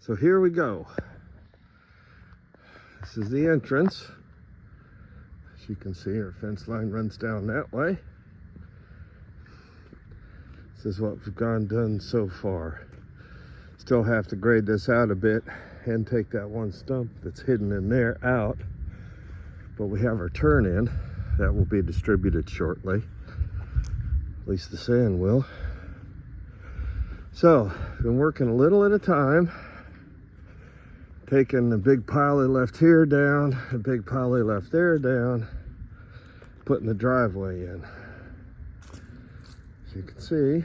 So here we go. This is the entrance. As you can see, our fence line runs down that way. This is what we've done so far. Still have to grade this out a bit and take that one stump that's hidden in there out. But we have our turn in. That will be distributed shortly. At least the sand will. So, been working a little at a time. Taking the big pile they left here down, the big pile they left there down, putting the driveway in. As you can see,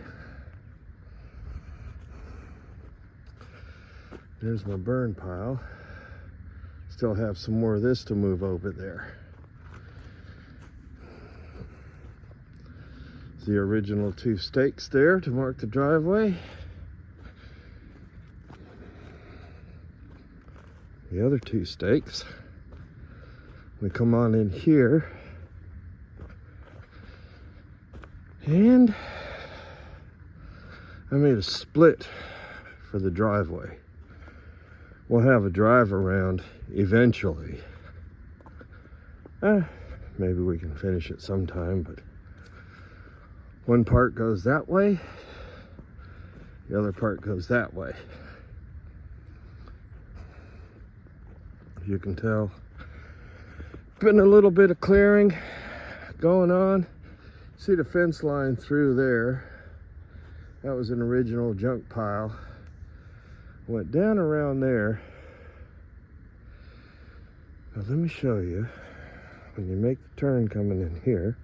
there's my burn pile. Still have some more of this to move over there. The original 2 stakes there to mark the driveway. The other 2 stakes. We come on in here and I made a split for the driveway. We'll have a drive around eventually. Maybe we can finish it sometime, but one part goes that way, the other part goes that way. You can tell, been a little bit of clearing going on. See the fence line through there. That was an original junk pile. Went down around there. Now let me show you, when you make the turn coming in here,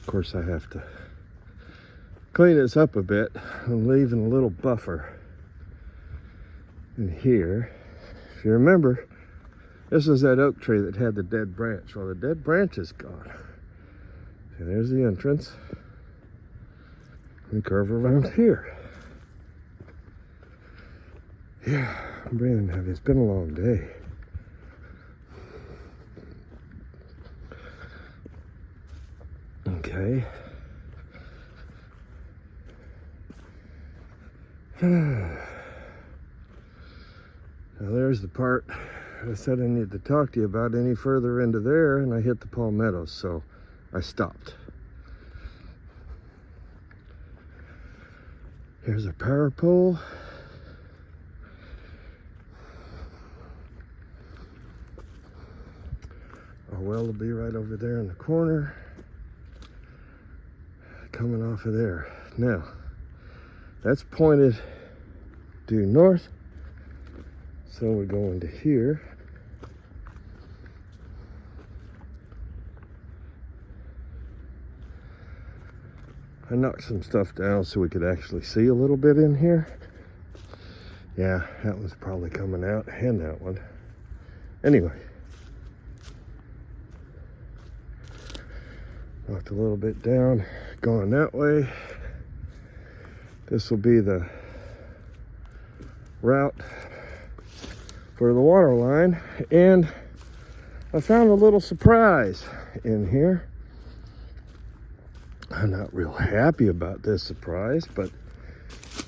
of course I have to clean this up a bit. I'm leaving a little buffer in here. If you remember, this is that oak tree that had the dead branch. Well, the dead branch is gone. And there's the entrance. We curve around here. Yeah, I'm breathing heavy. It's been a long day. Okay. Now there's the part I said I need to talk to you about any further into there, and I hit the palmettos, so I stopped. Here's our power pole. Our well will be right over there in the corner. Coming off of there. Now, that's pointed due north. So we go into here. I knocked some stuff down so we could actually see a little bit in here. Yeah, that one's probably coming out, and that one. Anyway. Knocked a little bit down, going that way. This will be the route for the water line, and I found a little surprise in here. I'm not real happy about this surprise, but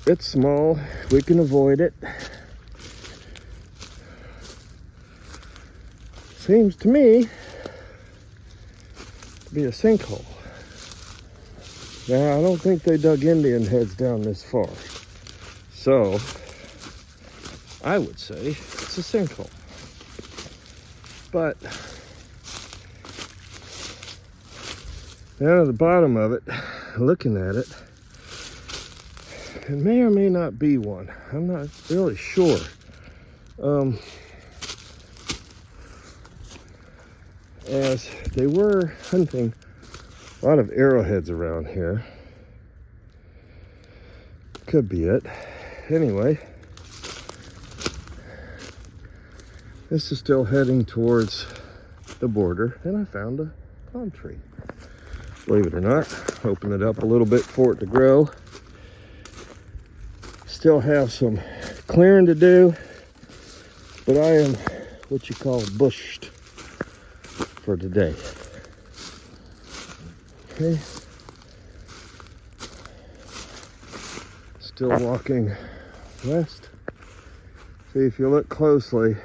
it's small. We can avoid it. Seems to me to be a sinkhole. Now, I don't think they dug Indian heads down this far. So, I would say it's a sinkhole. But down at the bottom of it, looking at it, it may or may not be one. I'm not really sure. As they were hunting a lot of arrowheads around here. Could be it. Anyway, this is still heading towards the border, and I found a palm tree. Believe it or not, open it up a little bit for it to grow. Still have some clearing to do, but I am what you call bushed for today. Okay. still walking west. See, if you look closely,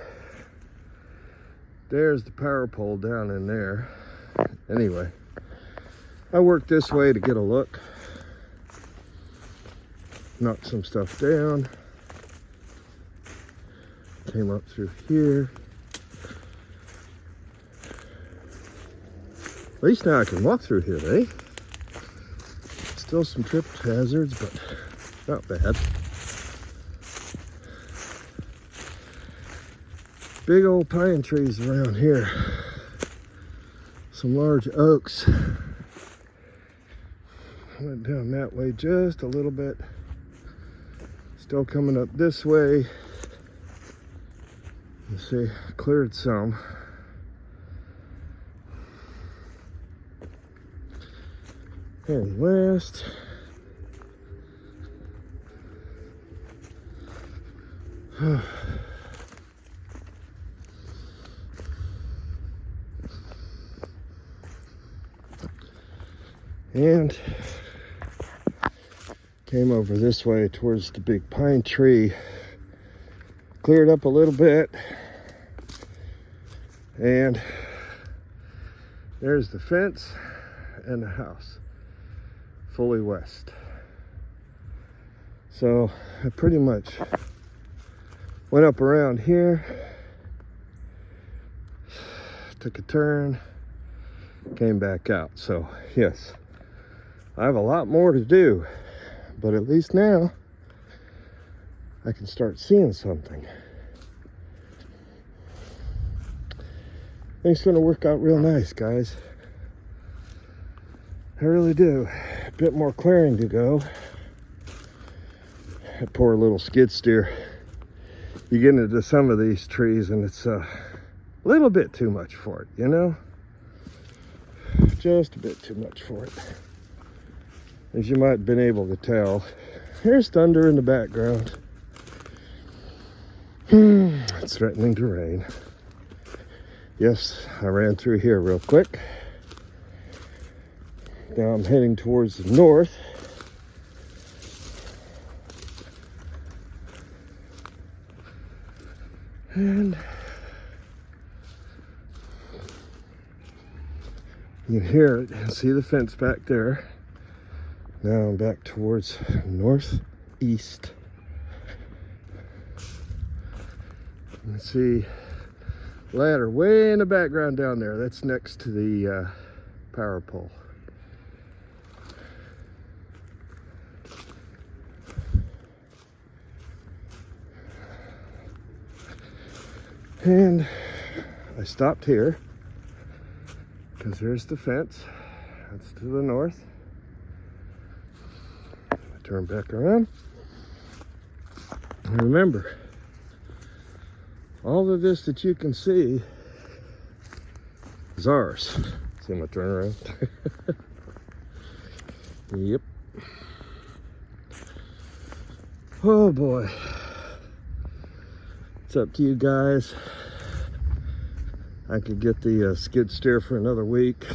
there's the power pole down in there. Anyway, I worked this way to get a look. Knocked some stuff down. Came up through here. At least now I can walk through here, eh? Still some trip hazards, but not bad. Big old pine trees around here. Some large oaks. Went down that way just a little bit. Still coming up this way. You see, cleared some. Heading west. And came over this way towards the big pine tree. Cleared up a little bit. And there's the fence and the house. Fully west. So I pretty much went up around here, took a turn, came back out. So yes, I have a lot more to do, but at least now I can start seeing something. I think it's gonna work out real nice, guys. I really do. A bit more clearing to go. That poor little skid steer. You get into some of these trees and it's a little bit too much for it, you know? Just a bit too much for it. As you might have been able to tell, there's thunder in the background. It's threatening to rain. Yes, I ran through here real quick. Now I'm heading towards the north. And you can hear it and see the fence back there. Now I'm back towards northeast. You can see ladder way in the background down there. That's next to the power pole. And I stopped here because there's the fence. That's to the north. I turn back around. And remember, all of this that you can see is ours. See my turn around? Yep. Oh boy. It's up to you guys. I could get the skid steer for another week.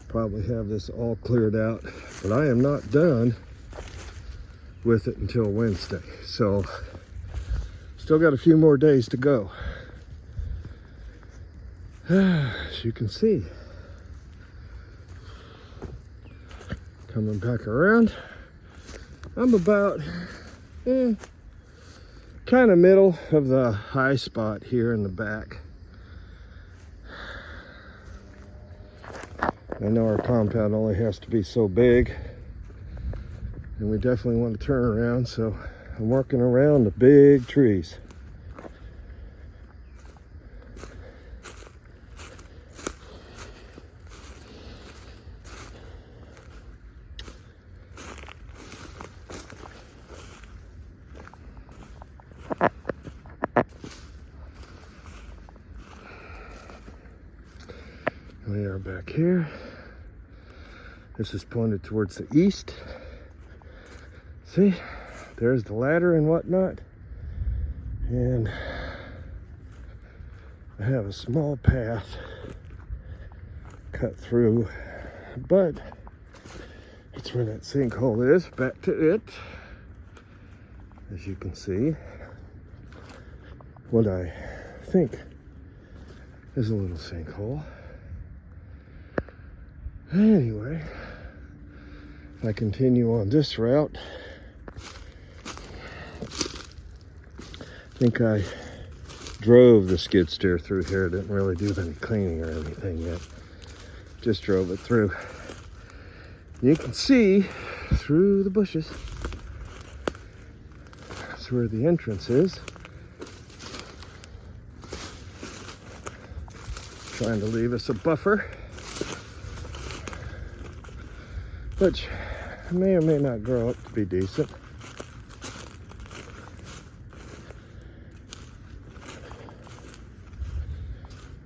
Probably have this all cleared out, but I am not done with it until Wednesday. So still got a few more days to go. As you can see, coming back around, I'm about kind of middle of the high spot here in the back. I know our compound only has to be so big, and we definitely want to turn around, so I'm working around the big trees. We are back here. This is pointed towards the east. See, there's the ladder and whatnot. And I have a small path cut through, but That's where that sinkhole is. Back to it. As you can see, what I think is a little sinkhole. Anyway, if I continue on this route, I think I drove the skid steer through here. Didn't really do any cleaning or anything yet. Just drove it through. You can see through the bushes. That's where the entrance is. Trying to leave us a buffer, which may or may not grow up to be decent.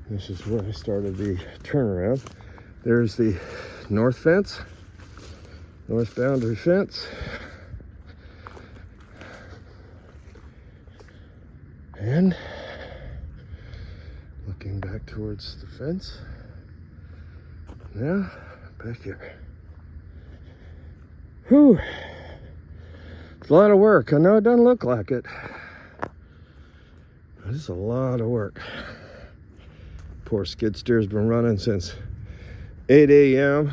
This is where I started the turnaround. There's the north fence, north boundary fence. And looking back towards the fence. Now, back here. Whew. It's a lot of work. I know it doesn't look like it, but it's a lot of work. Poor skid steer's been running since 8 a.m.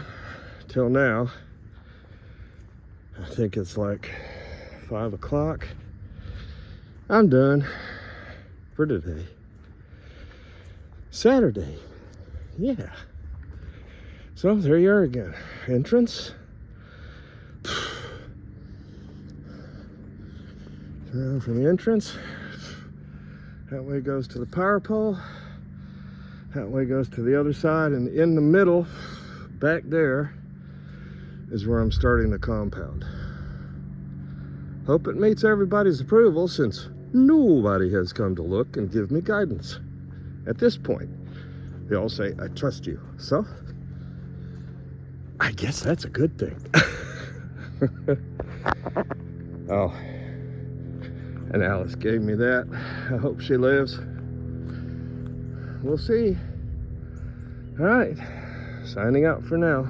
till now. I think it's like 5 o'clock. I'm done for today. Saturday. Yeah. So there you are again. Entrance. Around from the entrance. That way goes to the power pole. That way goes to the other side, and in the middle, back there, is where I'm starting the compound. Hope it meets everybody's approval, since nobody has come to look and give me guidance. At this point, they all say, I trust you. So, I guess that's a good thing. Oh, and Alice gave me that. I hope she lives. We'll see. All right, signing out for now.